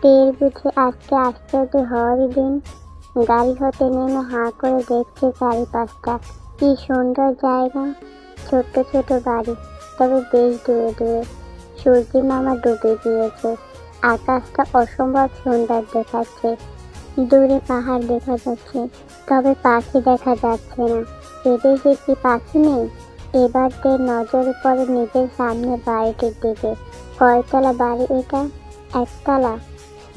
টের বুঝে আজকে আশ্চর্য হওয়ারই দিন। গাড়ি হতে নেমে হাঁ করে দেখছে চারিপাশটা। কি সুন্দর জায়গা, ছোট্ট ছোট বাড়ি, তবে বেশ দূরে দূরে। সূর্যি মামা ডুবে গিয়েছে, আকাশটা অসম্ভব সুন্দর দেখাচ্ছে। দূরে পাহাড় দেখা যাচ্ছে, তবে পাখি দেখা যাচ্ছে না। এদেশে কি পাখি নেই? এবার তার নজর পড়ে নিজের সামনে বাড়িটির দিকে। কয়তলা বাড়ি এটা? একতলা।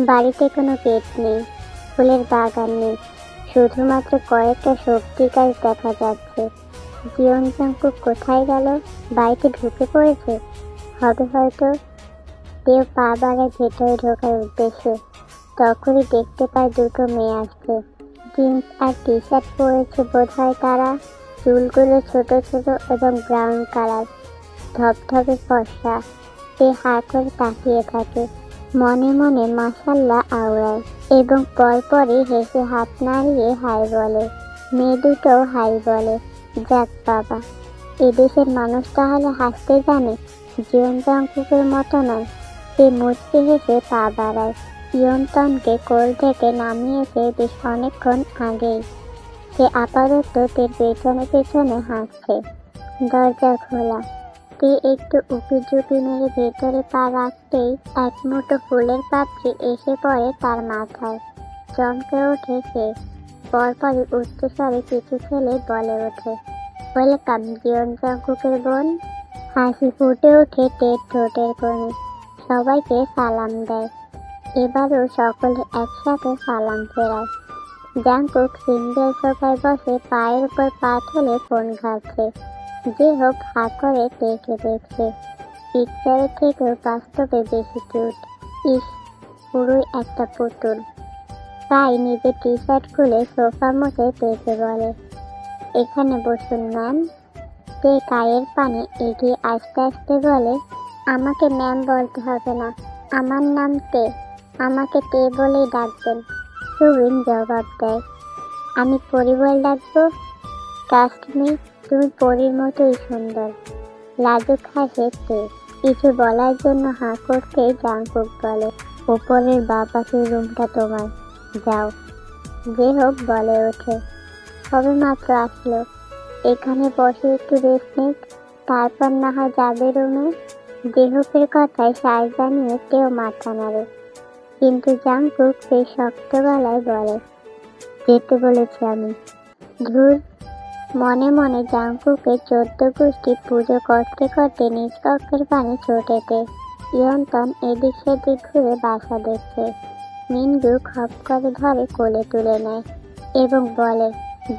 বাড়িতে কোনো গেট নেই, ফুলের বাগান নেই, শুধুমাত্র কয়েকটা সবজি গাছ দেখা যাচ্ছে। জীবন জাঙ্কুক কোথায় গেল? বাড়িতে ঢুকে পড়েছে হবে হয়তো। কেউ পা বাড়ায় ভেতরে ঢোকার উদ্দেশ্যে, তখনই দেখতে পায় দুটো মেয়ে আসছে। জিন্স আর টি শার্ট পরেছে বোধহয় তারা। চুলগুলো ছোট ছোট এবং ব্রাউন কালার, ধবধবে ফর্সা। সে হাঁ করে তাকিয়ে থাকে, মনে মনে মাশাআল্লাহ আওড়ায় এবং পরপরই হেসে হাত নাড়িয়ে হাই বলে। মেয়ে দুটো হাই বলে। যাক বাবা, এদেশের মানুষ তাহলে হাসতে জানে, জীবন জাঙ্কুকের মতো নয়। সে মুচকি হেসে পা বাড়ায়। ইয়ন্তনকে কোল থেকে নামিয়েছে বেশ অনেকক্ষণ আগেই। সে আপাতত তের পেছনে পেছনে হাঁটছে। দরজা খোলা। তে একটু উকি ঝুঁকি মেরে ভেতরে পা রাখতেই এক মুঠো ফুলের পাত্রী এসে পড়ে তার মাথায়। চমকে ওঠে সে। পরপরই উচ্চস্বরে কিছু ছেলে বলে ওঠে, ওয়েলকাম জীবন জাঙ্কুকের বোন। হাসি ফুটে ওঠে টের ঠোঁটের কোণে। সবাইকে সালাম দেয়। এবারও সকলে একসাথে সালাম ফেরায়। জাঙ্কুক সিঙ্গেল সোফায় বসে পায়ের উপর পা তুলে ফোন ঘাটছে। যে হোক হাঁ করে টেকে দেখছে। পিকচারের থেকেও বাস্তবে বেশি কিউট। ইস, পুরোই একটা পুতুল। তাই নিজের টি শার্ট খুলে সোফা মুছে টেকে বলে, এখানে বসুন ম্যাম। তে কায়ের পানে এগিয়ে আস্তে আস্তে বলে, আমাকে ম্যাম বলতে হবে না, আমার নাম তে, আমাকে তে বলেই ডাকবেন। সুবিন জবাব দেয়, আমি পরি বলে ডাকবো? ট্রাস্ট মি, তুমি পরীর মতোই সুন্দর। লাজুক হাসে তে। কিছু বলার জন্য হাঁ করতে জাঙ্কুক বলে, উপরের বাঁ পাশের রুমটা তোমার, যাও। যে হোক বলে ওঠে, সবে মাত্র আসলো, এখানে বসে একটু রেস্ট নিক, তারপর না হয় যাবে রুমে। জেহকের কথায় সায় জানিয়ে কেউ মাথা নাড়ে, কিন্তু জাঙ্কুক সেই শক্ত গলায় বলে, যেতে বলেছি আমি। ধুর। মনে মনে জাঙ্কুকে 14 গোষ্ঠী পুজো করতে করতে নিজ কক্ষের পানে ছোটেতে। ইয়ন্তন এদিক সেদিক ঘুরে বাসা দেখছে। মিনগু খপ করে ধরে কোলে তুলে নেয় এবং বলে,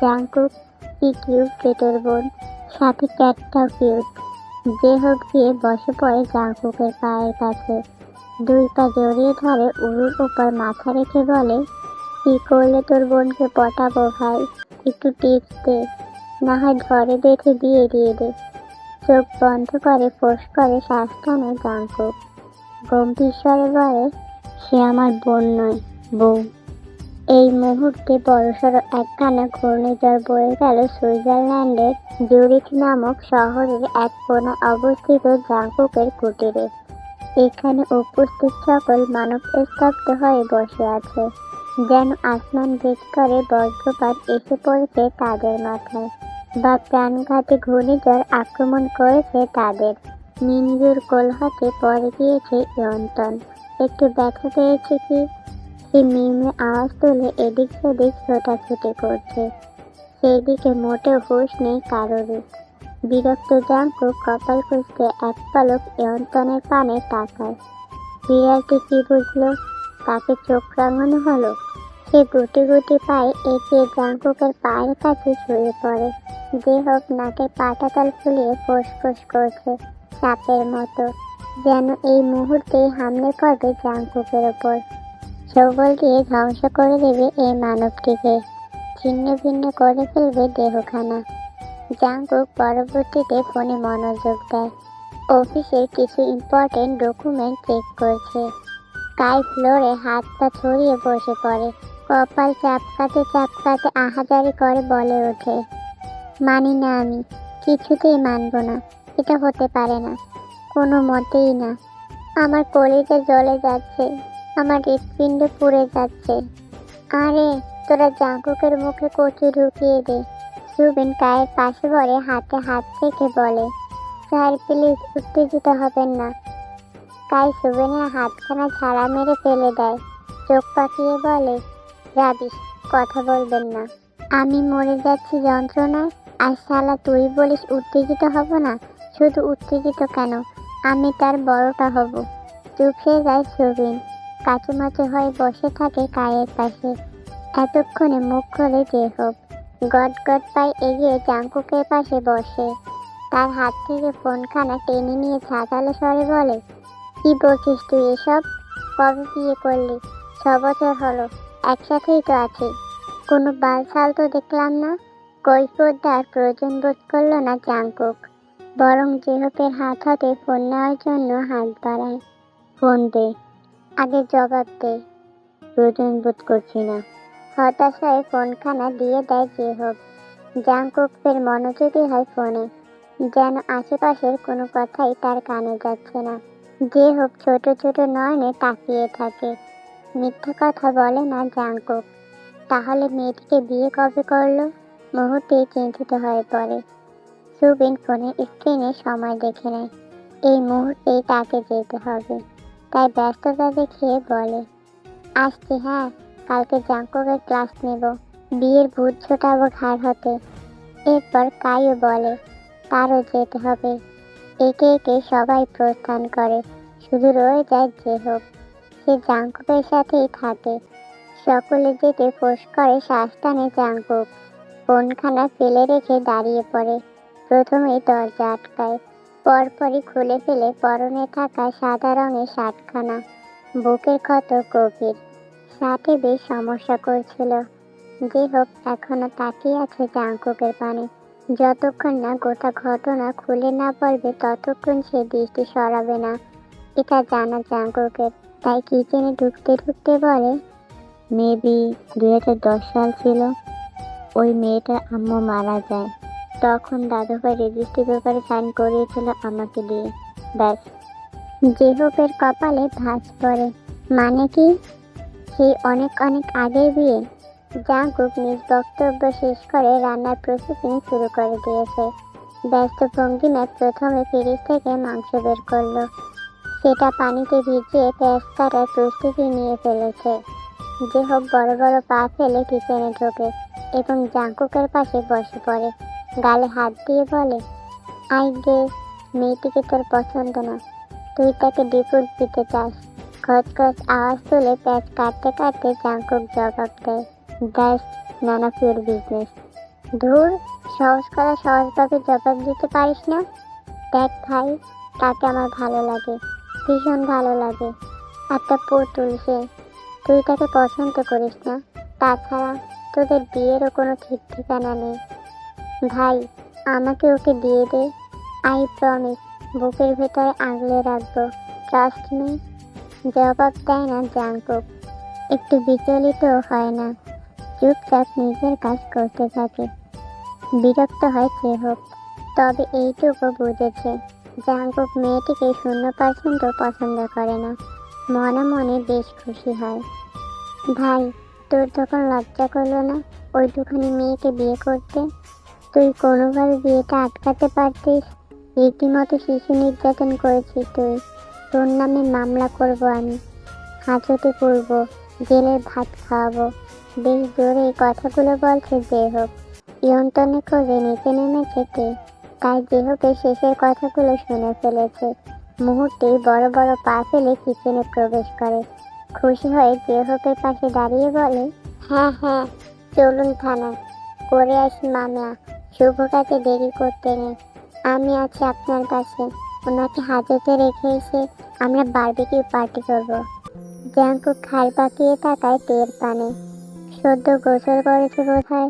জাঙ্কুক কি কিউট রে তোর বোন, সাথে ক্যাটটাও কিউট। যে হোক গিয়ে বসে পড়ে জাঙ্কুকের পায়ের কাছে। দুই পা জড়িয়ে ধরে উরুর উপর মাথা রেখে বলে, কি করলে তোর বোনকে পটাবো ভাই, একটু টিপস দে, না হয় ঘরে দেখে বিয়ে দিয়ে দে। চোখ বন্ধ করে ফোঁস করে শ্বাস টানে জাঙ্কুক। গম্ভীর স্বরে বলে, সে আমার বোন নয়, বউ। এই মুহূর্তে বড়সড় একখানা ঘূর্ণিঝড় বয়ে গেল সুইজারল্যান্ডের জুরিখ নামক শহরের এক কোণায় অবস্থিত জাঙ্কুকের কুটিরে। এখানে উপস্থিত সকল মানব স্তব্ধ হয়ে বসে আছে, যেন আসমান ভেদ করে বজ্রপাত এসে পড়েছে তাদের মাথায়, বা প্রাণঘাতী ঘূর্ণিঝড় আক্রমণ করেছে তাদের। মিনগুর কোল হাতে পড়ে গিয়েছে ইয়ন্তন। একটু ব্যথা পেয়েছে কি? সে মিমে আওয়াজ তুলে এদিক সেদিক ছোটাছুটি করছে। সেই দিকে মোটেও হুঁশ নেই কারোরই। বিরক্ত জাঙ্কুক কপাল কুঁচকে এক পলক ইয়ন্তনের পানে তাকায়। বিড়ালটি কি বুঝলো? তাকে চোখ রাঙানো হলো। সে গুটি গুটি পায়ে এগিয়ে জাঙ্কুকের পায়ের কাছে শুয়ে পড়ে। যে হোক নাকের পাটাতল ফুলিয়ে ফোঁস করছে সাপের মতো, যেন এই মুহূর্তেই হামলে পড়বে জাঙ্কুকের ওপর। সবল দিয়ে ধ্বংস করে দেবে এই মানবটিকে, ছিন্ন ভিন্ন করে ফেলবে দেহখানা। জাঙ্কুক পরবর্তীতে ফোনে মনোযোগ দেয়। অফিসের কিছু ইম্পর্টেন্ট ডকুমেন্ট চেক করছে। কাই ফ্লোরে হাত পা ছড়িয়ে বসে পড়ে। কপাল চাপকাতে আহাজারি করে বলে ওঠে, মানি না আমি, কিছুতেই মানব না, এটা হতে পারে না, কোনো মতেই না। আমার কলিজা জ্বলে যাচ্ছে, আমার হৃৎপিণ্ড পুড়ে যাচ্ছে। আরে তোরা জাঙ্কুকের মুখে কচু ঢুকিয়ে দে। সুবিন কায়ের পাশে পড়ে হাতে হাত রেখে বলে, স্যার প্লিজ উত্তেজিত হবেন না। কাই সুবিনের হাতখানা ছাড়া মেরে ফেলে দেয়। চোখ পাকিয়ে বলে, রাবিশ, কথা বলবেন না। আমি মরে যাচ্ছি যন্ত্রণায়, আর শালা তুই বলিস উত্তেজিত হব না। শুধু উত্তেজিত কেন, আমি তার বড়টা হব। চুপসে যায় সুবিন। কাচুমাচু হয়ে বসে থাকে কায়ের পাশে। এতক্ষণে মুখ খোলে জেহব। গট গট পায়ে এগিয়ে জাঙ্কুকের পাশে বসে। তার হাত থেকে ফোনখানা টেনে নিয়ে ঝাঁঝালো স্বরে বলে, কি বলছিস তুই এসব? কবে বিয়ে করলি? 6 বছর হলো, একসাথেই তো আছি। কোনো বালছাল তো দেখলাম না। কৈফিয়ত দেওয়ার প্রয়োজন বোধ করল না জাঙ্কুক, বরং জেহবের হাত হাতে ফোন নেওয়ার জন্য হাত বাড়ায়। ফোন দে, আগে জবাব দে। প্রয়োজন বোধ করছি না। হতাশায় ফোনখানা দিয়ে দেয় জেহব। জাঙ্কুক ফের মনোযোগী হয় ফোনে, যেন আশেপাশের কোনো কথাই তার কানে যাচ্ছে না। জেহব ছোট ছোট নয়নে তাকিয়ে থাকে। মিথ্যা কথা বলে না জাঙ্কুক। তাহলে মেয়েটিকে বিয়ে কবে করলো? মুহূর্তেই চিন্তিত হয়ে পড়ে। সুবিন ফোনের স্ক্রিনে সময় দেখে নেয়। এই মুহূর্তেই তাকে যেতে হবে। তাই ব্যস্ততা দেখিয়ে বলে, আসছি হ্যাঁ, কালকে জাঙ্কুকের ক্লাস নেব, বিয়ের ভূত ছোটাবো ঘাড় হতে। এরপর কাইও বলে, তারও যেতে হবে। একে একে সবাই প্রস্থান করে, শুধু রয়ে যায় জেহব। সে জাঙ্কুকের সাথেই থাকে। সকলে যেতে ফোঁস করে শ্বাস টানে জাঙ্কুক। ফোনখানা ফেলে রেখে দাঁড়িয়ে পড়ে। প্রথমেই দরজা আটকায়, পরপরই খুলে ফেলে পরনে থাকা সাদা রঙের শার্টখানা। বুকের ক্ষত গভীর, শার্টে বেশ সমস্যা করছিল। জেহব এখনো তাকিয়ে আছে জাঙ্কুকের পানে। যতক্ষণ না গোটা ঘটনা খুলে না পড়বে ততক্ষণ সে দৃষ্টি সরাবে না, এটা জানা জাঙ্কুকের। তাই কিচেনে ঢুকতে ঢুকতে বলে, মেবি 2010 সাল ছিল। ওই মেয়েটার আম্মু মারা যায়, তখন দাদুভাই রেজিস্ট্রি পেপারে সাইন করিয়েছিল আমাকে দিয়ে। ব্যাস। জেহবের কপালে ভাঁজ পড়ে। মানে কি? সেই অনেক অনেক আগের বিয়ে? জাঙ্কুক নিজ বক্তব্য শেষ করে রান্নার প্রসেসিং শুরু করে দিয়েছে। ব্যস্ত ভঙ্গিমায় প্রথমে ফ্রিজ থেকে মাংস বের করলো। সেটা পানিতে ভিজিয়ে পেঁয়াজ কাটার প্রস্তুতি নিয়ে ফেলেছে। জেহব বড় বড় পা ফেলে কিচেনে ঢোকে এবং জাঙ্কুকের পাশে বসে পড়ে। গালে হাত দিয়ে বলে, আই গেস মেয়েটিকে তোর পছন্দ না, তুই তাকে ডিভোর্স দিতে চাস। খচখচ আওয়াজ তুলে পেঁয়াজ কাটতে কাটতে জাঙ্কুক জবাব দেয়, that's none of your business. ধুর, সহজ কথা সহজভাবে জবাব দিতে পারিস না? দেখ ভাই, তাকে আমার ভালো লাগে, ভীষণ ভালো লাগে। একটা পুতুল সে, তুই তাকে পছন্দ করিস না। তাছাড়া তোদের বিয়েরও কোনো ঠিক ঠিকানা নেই। ভাই, আমাকে ওকে দিয়ে দে, আই প্রমিস বুকের ভেতরে আগলে রাখবো, ট্রাস্ট মি। জবাব দেয় না জাঙ্কুক, একটু বিচলিত হয় না, চুপচাপ নিজের কাজ করতে থাকে। বিরক্ত হয় জেহব, তবে এইটুকু বুঝেছে জাঙ্কুক মেয়েটিকে 0% পছন্দ করে না। মনে মনে বেশ খুশি হয়। ভাই, তোর তখন লজ্জা করলো না ওইটুখানি মেয়েকে বিয়ে করতে? তুই কোনোভাবে বিয়েটা আটকাতে পারতিস। রীতিমতো শিশু নির্যাতন করেছিস তুই। তোর নামে মামলা করব আমি, হাজতে করব, জেলের ভাত খাওয়াবো। বেশ জোরে এই কথাগুলো বলছে জেহব। ইয়ন্তনে করে নিচে নেমেছে কে, তাই জেহবের শেষের কথাগুলো শুনে ফেলেছে। মুহূর্তেই বড় বড় পা ফেলে কিচেনে প্রবেশ করে। খুশি হয়ে জেহবের পাশে দাঁড়িয়ে বলে, হ্যাঁ হ্যাঁ, চলুন থানায় করে আসি মামলা। শুভ কাজে দেরি করতে নেই, আমি আছি আপনার পাশে। ওনাকে হাজতে রেখে এসে আমরা বারবিকিউ পার্টি করব। জাঙ্কুক খাল পাকিয়ে তাকায় টের পানে। সদ্য গোসল করেছে বোধহয়।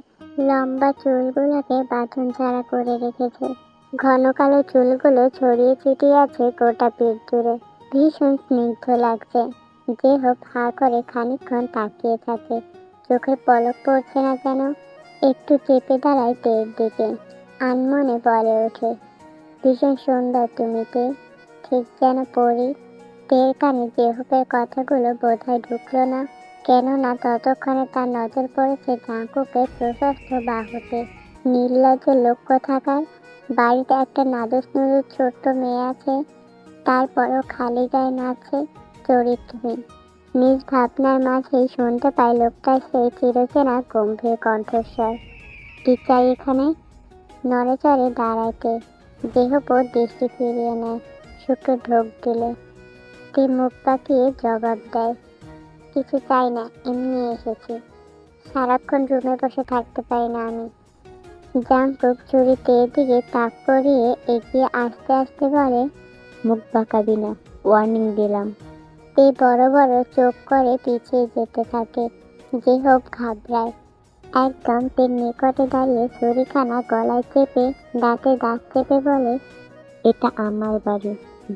লম্বা চুলগুলোকে বাঁধন ছাড়া করে রেখেছে। ঘন কালো চুলগুলো ছড়িয়ে ছিটিয়ে আছে গোটা পিঠ জুড়ে। ভীষণ স্নিগ্ধ লাগছে। জেহব হা করে খানিকক্ষণ তাকিয়ে থাকে। চোখের পলক পড়ছে না যেন। একটু চেপে দাঁড়ায় টের দিকে। আনমনে বলে ওঠে, ভীষণ সুন্দর তুমি তে, ঠিক যেন পরি। তের কানে জেহপের কথাগুলো বোধহয় ঢুকলো না, কেননা ততক্ষণে তার নজর পড়েছে জাঙ্কুকের প্রশস্ত বাহুতে। নির্লজ্জ লক্ষ্য থাকার, বাড়িতে একটা নাদুস নুদুস ছোট্ট মেয়ে আছে, তারপরও খালি গায়ে নাচছে, চরিত্রহীন। নিজ ভাবনার মাঝেই শুনতে পায় লোকটার সেই চিরচেনা গম্ভীর কণ্ঠস্বর। কি চাই এখানে? নড়েচড়ে দাঁড়াইতে দেহপর দৃষ্টি ফিরিয়ে নেয়। শুকে ঢোক দিলে তে মুখ পাকিয়ে জবাব দেয়, কিছু চাই না, এমনি এসেছি। সারাক্ষণ রুমে বসে থাকতে পারি না আমি। জাঙ্কুক চুরিতে দিকে তাক করিয়ে এগিয়ে আস্তে আস্তে বলে, মুখ বাঁকাবি না, ওয়ার্নিং দিলাম। তে বড় বড় চোখ করে পিছিয়ে যেতে থাকে। জেহপ ঘাবড়ায়। একদম তের নিকটে দাঁড়িয়ে ছুরিখানা গলায় চেপে দাঁতে দাঁত চেপে বলে, এটা আমার বাড়ি,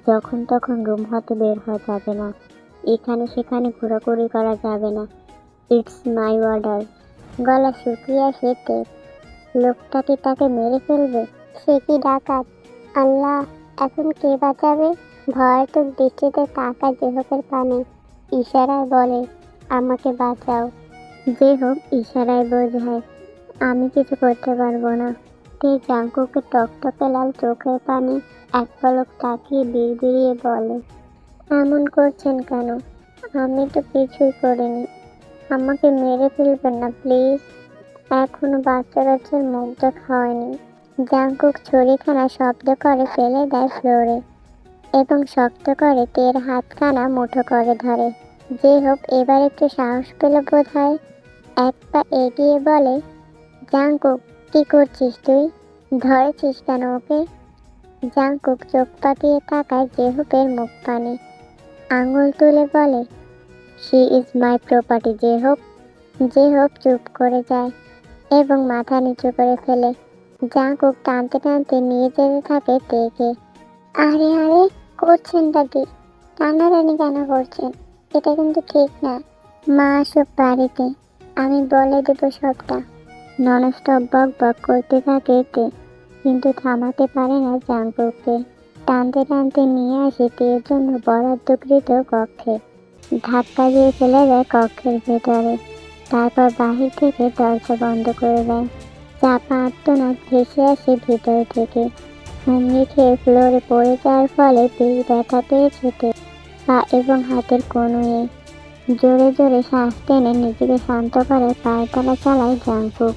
যখন তখন রুম হতে বের হওয়া যাবে না, এখানে সেখানে ঘোরাঘুরি করা যাবে না, ইটস মাই অর্ডার। গলা শুকিয়ে আসে তের। লোকটা কি তাকে মেরে ফেলবে? সে কি ডাকাত? আল্লাহ, এখন কে বাঁচাবে? ভয়াতুর দৃষ্টিতে তাকায় জেহপের পানে। ইশারায় বলে, আমাকে বাঁচাও। জেহপ ইশারায় বোঝায়, আমি কিছু করতে পারবো না। তে জাঙ্কুকের টকটকে লাল চোখের পানে এক পলক তাকিয়ে বিড়বিড়িয়ে বলে, এমন করছেন কেন? আমি তো কিছুই করিনি, আমাকে মেরে ফেলবেন না প্লিজ। এখনো বাচ্চা কাচ্চার মুখ দেখা হয়নি। জাঙ্কুক ছুরিখানা শব্দ করে ফেলে দেয় ফ্লোরে এবং শক্ত করে তের হাতখানা মুঠো করে ধরে। জেহপ এবার একটু সাহস পেল বোধ হয়। এক পা এগিয়ে বলে, জাঙ্কুক, কি করছিস তুই? ধরেছিস কেন ওকে? জাঙ্কুক চোখ পাকিয়ে তাকায় জেহপের মুখ পানে, আঙুল তুলে বলে, শি ইজ মাই প্রপার্টি জেহপ। জেহপ চুপ করে যায় এবং মাথা নিচু করে ফেলে। জাঙ্কুক টানতে টানতে নিয়ে যেতে থাকে তেকে। আরে আরে, করছেনটা কি? টানাটানি কেন করছেন? এটা কিন্তু ঠিক না। মা আসুক বাড়িতে, আমি বলে দেব সবটা। ননস্টপ বক বক করতে থাকে তে, কিন্তু থামাতে পারে না জাঙ্কুককে। টানতে টানতে নিয়ে আসে তের জন্য বরাদ্দকৃত কক্ষে। ধাক্কা দিয়ে ফেলে দেয় কক্ষের ভেতরে। তারপর বাহির থেকে দরজা বন্ধ করে দেয়। চাপা আর্তনাদ ভেসে আসে ভিতর থেকে। হুমড়ি খেয়ে ফ্লোরে পড়ে যাওয়ার ফলে বেশ ব্যথা পেয়েছে তে, পা এবং হাতের কনুয়ে। জোরে জোরে শ্বাস টেনে নিজেকে শান্ত করে পায়তারা চালায় জাঙ্কুক।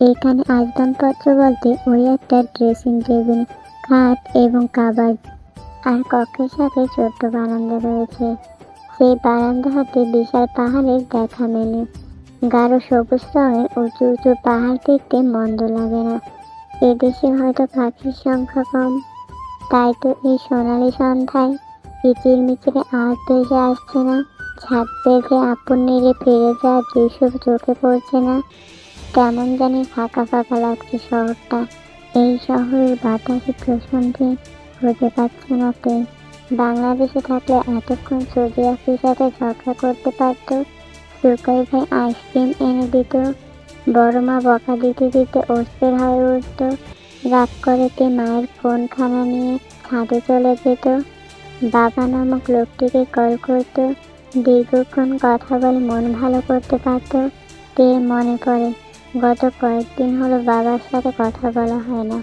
এখানে আসবাবপত্র বলতে ওই একটা ড্রেসিং টেবিল, খাট এবং কাবার্ড, আর কক্ষের সাথে ছোট্ট বারান্দা রয়েছে। সেই বারান্দা হাতে বিশাল পাহাড়ের দেখা মেলে। গাঢ় সবুজ রঙের উঁচু উঁচু পাহাড় দেখতে মন্দ লাগে না। এদেশে হয়তো পাখির সংখ্যা কম, তাই তো এই সোনালি সন্ধ্যায় কিচিরমিচিরে আওয়াজ ভেসে আসছে না। ছাদ বেঁধে আপন নেড়ে ফিরে যাওয়ার দৃশ্য চোখে পড়ছে না। কেমন জানি ফাঁকা ফাঁকা লাগছে শহরটা। এই শহরের বাতাসে প্রশান্তি খুঁজে পাচ্ছে না তে। বাংলাদেশে থাকলে এতক্ষণ সৌদি আফির সাথে ঝগড়া করতে পারত। সুকাই ভাই আইসক্রিম এনে দিত, বড় মা বকা দিতে দিতে অস্থির হয়ে উঠত। রাগ করেতে মায়ের ফোনখানা নিয়ে ছাদে চলে যেত। বাবা নামক লোকটিকে কল করত, দীর্ঘক্ষণ কথা বলে মন ভালো করতে পারত। তে মনে পড়ে, গত কয়েকদিন হলো বাবার সাথে কথা বলা হয় না।